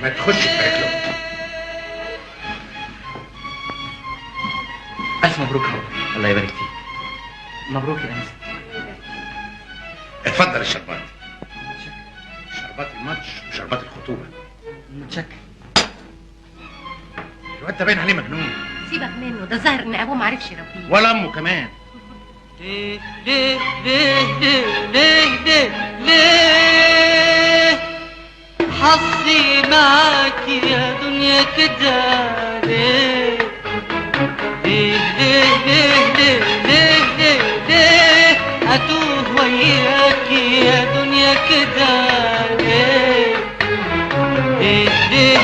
ما تخش في رجله. ألف مبروك يا رب. الله يبارك فيك. مبروك يا أنس. اتفضل الشربات. شربات الماتش وشربات الخطوبة. متشكر. الواد ده باين عليه مجنون. سيبك منه، ده ظاهر ان ابوه معرفش يربيه. ولا امه كمان. ليه ليه ليه ليه ليه ليه ليه حظي معاك يا دنيا كده. ليه ليه ليه ليه ليه ليه ليه ليه اتوه وياك يا دنيا كده. ليه ليه ليه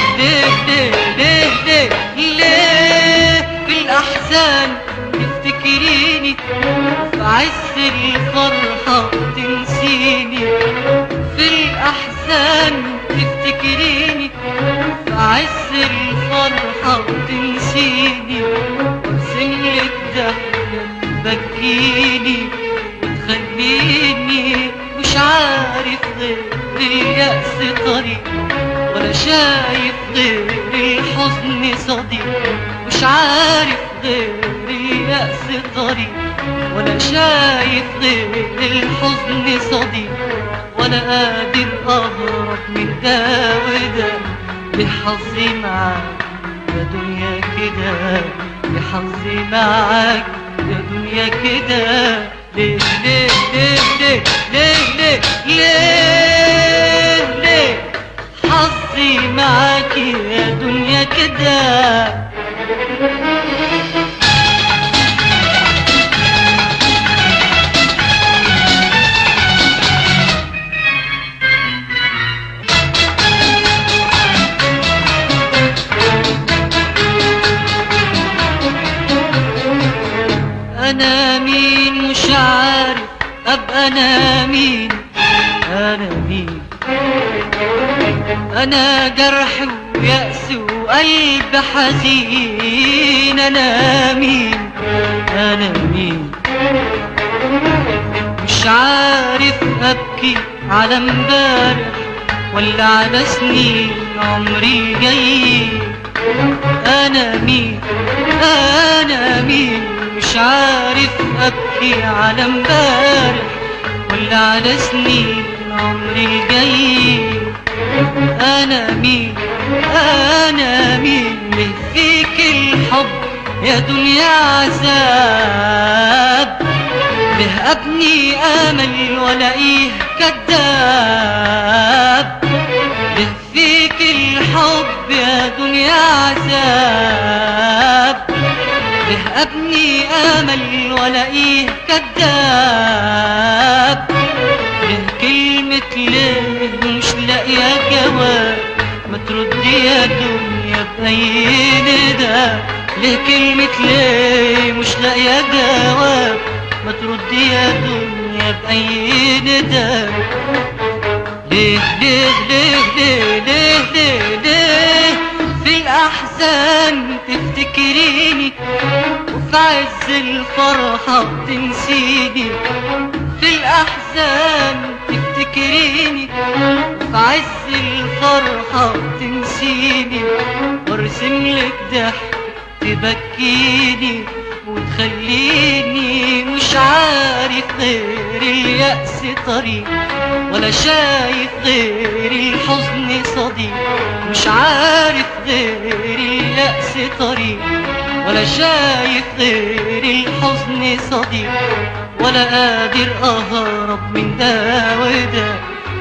ليه ليه ليه ليه في الأحزان تفتكريني في عز الفرحة تنسيني. في الأحزان تفتكريني في عز الفرحة تنسيني. وارسملك ضحكة تبكيني وتخليني مش عارف غير اليأس طريق، ولا شايف غير الحزن صديق. مش عارف غير اليأس طريق، ولا شايف غير الحزن صديق. ولا قادر أهرب من ده وده. بحظي معاك يا دنيا كده. بحظي معاك يا دنيا كده. ليه ليه ليه ليه ليه ليه ليه ليه حظي معاك يا دنيا كده. أنا مين مش عارف أبقى أنا مين. أنا مين؟ أنا جرح ويأس وقلب حزين. أنا مين؟ أنا مين؟ مش عارف أبكي على امبارح ولا على سنين عمري جاي. أنا مين؟ أنا مين؟ مش عارف أبكي على امبارح ولا على سنين عمري جاي. أنا مين؟ أنا مين؟ ليه فيك الحب يا دنيا عذاب؟ ليه أبني أمل ولاقيه كداب؟ ليه فيك الحب يا دنيا عذاب؟ ليه أبني أمل ولاقيه كداب؟ ليه كلمة ليه مش لاقية جواب؟ ما تردي يا دنيا بأي ندى. ليه كلمة ليه مش لاقية جواب؟ ما تردي يا دنيا بأي ندى. ليه ليه ليه ليه ليه ليه ليه في الأحزان تفتكريني وفي عز الفرحة تنسيني. في الأحزان تفتكريني وفي عز الفرحة تنسيني. وارسملك ضحك تبكيني وتخليني مش عارف غير اليأس طريق، ولا شايف غير الحزن صديق. مش عارف غير اليأس طريق، ولا شايف غير الحزن صديق. ولا قادر أهرب من ده وده.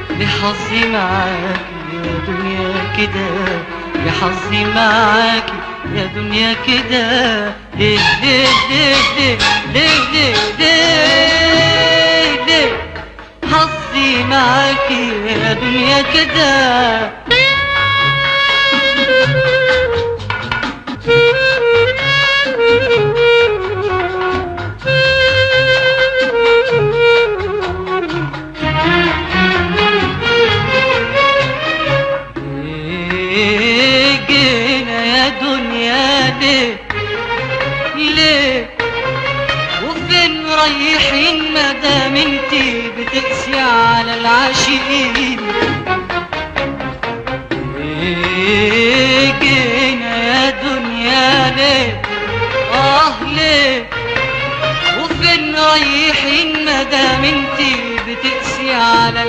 بحظي معاك يا دنيا كده. بحظي معاك يا دنيا كده. ليه ليه ليه ليه ليه ليه ليه حظي معاك يا دنيا كده. جينا يا دنيا ليه ليه وفين رايحين مادام انتي بتقسي على العاشقين؟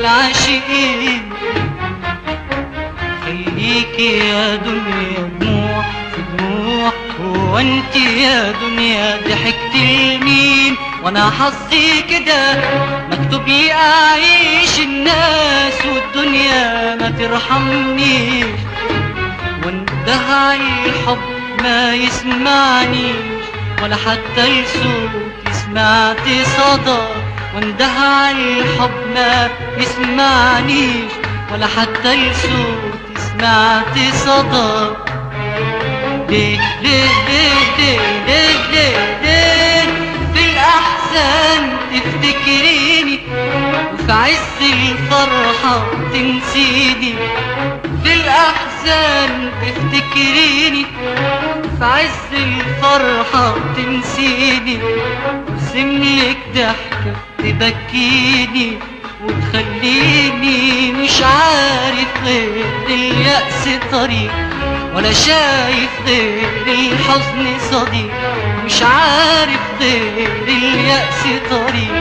العاشقين. خليكي يا دنيا دموع في دموع، هو انت يا دنيا ضحكت لمين؟ وانا حظي كده مكتوب لي اعيش الناس والدنيا ما ترحمنيش. واندهى الحب ما يسمعنيش ولا حتى لصوتي سمعت صدى. واندهى الحب ما يسمعنيش ولا حتى لصوتي سمعت صدى. ليه ليه ليه ليه ليه ليه ليه في الأحزان تفتكريني وفي عز الفرحة تنسيني؟ في الأحزان تفتكريني في عز الفرحة تنسيني. ارسملك ضحكة تبكيني وتخليني مش عارف غير اليأس طريق ولا شايف غير الحزن صديق. مش عارف غير اليأس طريق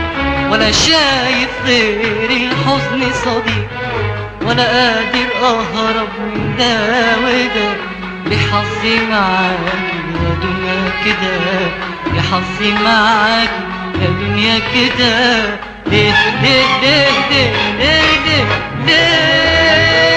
ولا شايف غير الحزن صديق. ولا قادر اهرب من ده وده، لحظي معاكي يا دنيا كده، لحظي معاكي يا دنيا كده. ليه ليه ليه ليه ليه ليه, ليه